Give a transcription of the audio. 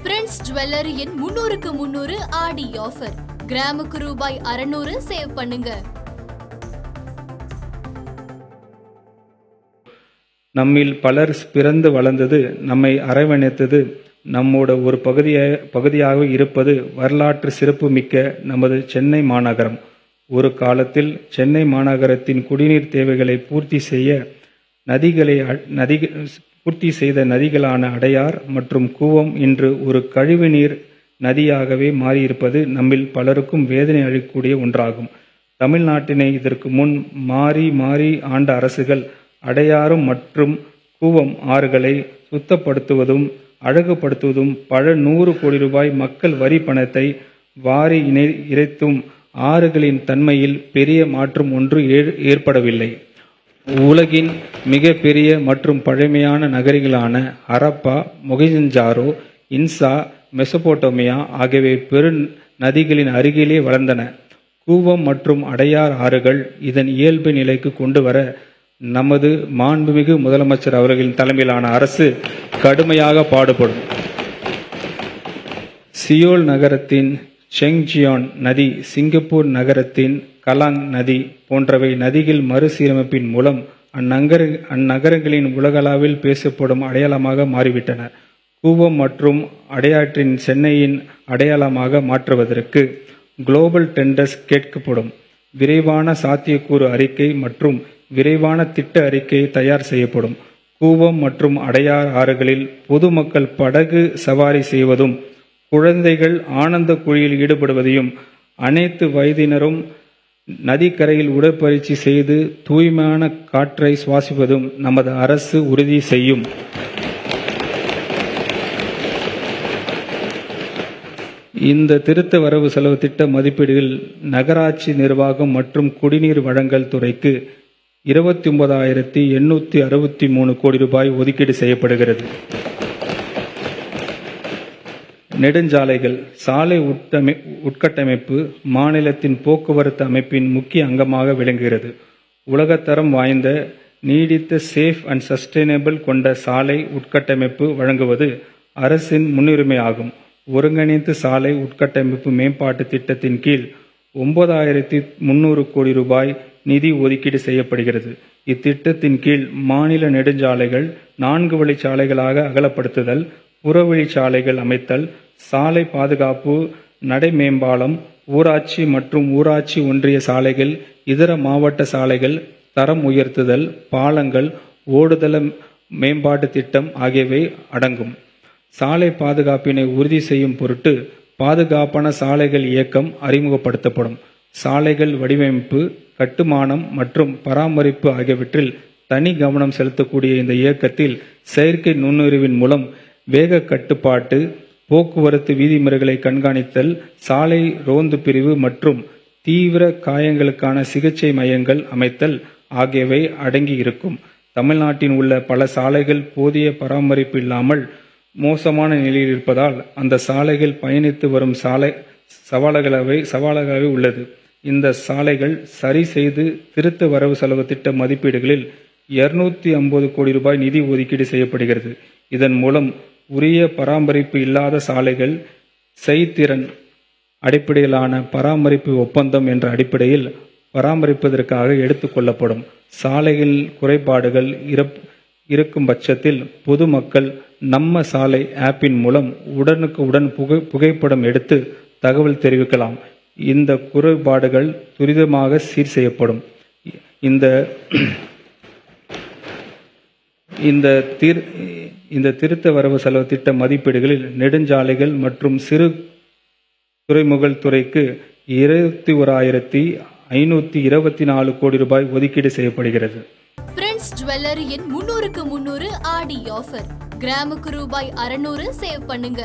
Prince ஜுவல்லரியின் 300க்கு 300 ஆடி offer. கிராமுக்கு ரூபாய் 600 சேவ் பண்ணுங்க. நம்மில் பலர் பிறந்து வளர்ந்தது, நம்மை அரவணைத்தது, நம்மோட ஒரு பகுதியாக இருப்பது வரலாற்று சிறப்பு மிக்க நமது சென்னை மாநகரம். ஒரு காலத்தில் சென்னை மாநகரத்தின் குடிநீர் தேவைகளை பூர்த்தி செய்த நதிகளான அடையார் மற்றும் கூவம் இன்று ஒரு கழிவுநீர் நதியாகவே மாறியிருப்பது நம்மில் பலருக்கும் வேதனை அளிக்கக்கூடிய ஒன்றாகும். தமிழ்நாட்டினை இதற்கு முன் மாறி ஆண்ட அரசுகள் அடையாறு மற்றும் கூவம் ஆறுகளை சுத்தப்படுத்துவதும் அழகுபடுத்துவதும் பல 100 கோடி ரூபாய் மக்கள் வரி பணத்தை வாரி இறைத்தும் ஆறுகளின் தன்மையில் பெரிய மாற்றம் ஒன்று ஏற்படவில்லை. உலகின் மிக பெரிய மற்றும் பழமையான நகரிகளான ஹரப்பா, மொஹெஞ்சதாரோ, இன்சா, மெசபோட்டோமியா ஆகியவை பெரு நதிகளின் அருகிலே வளர்ந்தன. கூவம் மற்றும் அடையார் ஆறுகள் இதன் இயல்பு நிலைக்கு கொண்டு வர நமது மாண்புமிகு முதலமைச்சர் அவர்களின் தலைமையிலான அரசு கடுமையாக பாடுபடும். சியோல் நகரத்தின் செங்ஜியான் நதி, சிங்கப்பூர் நகரத்தின் கலாங் நதி போன்றவை நதிகள் மறுசீரமைப்பின் மூலம் அந்நகரங்களின் உலகளவில் பேசப்படும் அடையாளமாக மாறிவிட்டன. கூவம் மற்றும் அடையாற்றின் சென்னையின் அடையாளமாக மாற்றுவதற்கு குளோபல் டெண்டர்ஸ் கேட்கப்படும். விரைவான சாத்தியக்கூறு அறிக்கை மற்றும் விரைவான திட்ட அறிக்கை தயார் செய்யப்படும். கூவம் மற்றும் அடையார் ஆறுகளில் பொதுமக்கள் படகு சவாரி செய்வதும் குழந்தைகள் ஆனந்த குழியில் ஈடுபடுவதையும் அனைத்து வயதினரும் நதிக்கரையில் உடற்பயிற்சி செய்து தூய்மையான காற்றை சுவாசிப்பதும் நமது அரசு உறுதி செய்யும். இந்த திருத்த வரவு செலவு திட்ட மதிப்பீடுகள் நகராட்சி நிர்வாகம் மற்றும் குடிநீர் வழங்கல் துறைக்கு 29,863 கோடி ரூபாய் ஒதுக்கீடு செய்யப்படுகிறது. நெடுஞ்சாலைகள், சாலை உட்கட்டமைப்பு மாநிலத்தின் போக்குவரத்து அமைப்பின் முக்கிய அங்கமாக விளங்குகிறது. உலகத்தரம் வாய்ந்த நீடித்த சேஃப் அண்ட் சஸ்டைனபிள் கொண்ட சாலை உட்கட்டமைப்பு வழங்குவது அரசின் முன்னுரிமை ஆகும். ஒருங்கிணைந்த சாலை உட்கட்டமைப்பு மேம்பாட்டு திட்டத்தின் கீழ் 9,300 கோடி ரூபாய் நிதி ஒதுக்கீடு செய்யப்படுகிறது. இத்திட்டத்தின் கீழ் மாநில நெடுஞ்சாலைகள் 4 வழிச்சாலைகளாக அகலப்படுத்துதல், புறவழிச்சாலைகள் அமைத்தல், சாலை பாதுகாப்பு, நடை மேம்பாலம், ஊராட்சி மற்றும் ஊராட்சி ஒன்றிய சாலைகள், இதர மாவட்ட சாலைகள் தரம் உயர்த்துதல், பாலங்கள், ஓடுதள மேம்பாட்டு திட்டம் ஆகியவை அடங்கும். சாலை பாதுகாப்பினை உறுதி செய்யும் பொருட்டு பாதுகாப்பான சாலைகள் இயக்கம் அறிமுகப்படுத்தப்படும். சாலைகள் வடிவமைப்பு, கட்டுமானம் மற்றும் பராமரிப்பு ஆகியவற்றில் தனி கவனம் செலுத்தக்கூடிய இந்த இயக்கத்தில் செயற்கை நுண்ணறிவின் மூலம் வேக கட்டுப்பாட்டு, போக்குவரத்து விதிமுறைகளை கண்காணித்தல், சாலை ரோந்து பிரிவு மற்றும் தீவிர காயங்களுக்கான சிகிச்சை மையங்கள் அமைத்தல் ஆகியவை அடங்கி இருக்கும். தமிழ்நாட்டில் உள்ள பல சாலைகள் போதிய பராமரிப்பு இல்லாமல் மோசமான நிலையில் இருப்பதால் அந்த சாலைகள் பயணித்து வரும் சவால்களாகவே உள்ளது. இந்த சாலைகள் சரி செய்து திருத்த வரவு செலவு திட்ட மதிப்பீடுகளில் 250 கோடி ரூபாய் நிதி ஒதுக்கீடு செய்யப்படுகிறது. இதன் மூலம் உரிய பராமரிப்பு இல்லாத சாலைகள் செய்திறன் அடிப்படையிலான பராமரிப்பு ஒப்பந்தம் என்ற அடிப்படையில் பராமரிப்பதற்காக எடுத்துக் கொள்ளப்படும். சாலைகள் குறைபாடுகள் இருக்கும் பட்சத்தில் பொதுமக்கள் நம்ம சாலை ஆப்பின் மூலம் உடனுக்குடன் புகைப்படம் எடுத்து தகவல் தெரிவிக்கலாம். இந்த குறைபாடுகள் துரிதமாக சீர் செய்யப்படும். இந்த திருத்த வரவு செலவு திட்ட மதிப்பீடுகளில் நெடுஞ்சாலைகள் மற்றும் சிறு துறைமுகல் துறைக்கு 21,524 கோடி ரூபாய் ஒதுக்கீடு செய்யப்படுகிறது. பிரின்ஸ் ஜுவல்லரியின் 300க்கு 300 ஆடி ஆஃபர். கிராமுக்கு ரூபாய் 600 சேவ் பண்ணுங்க.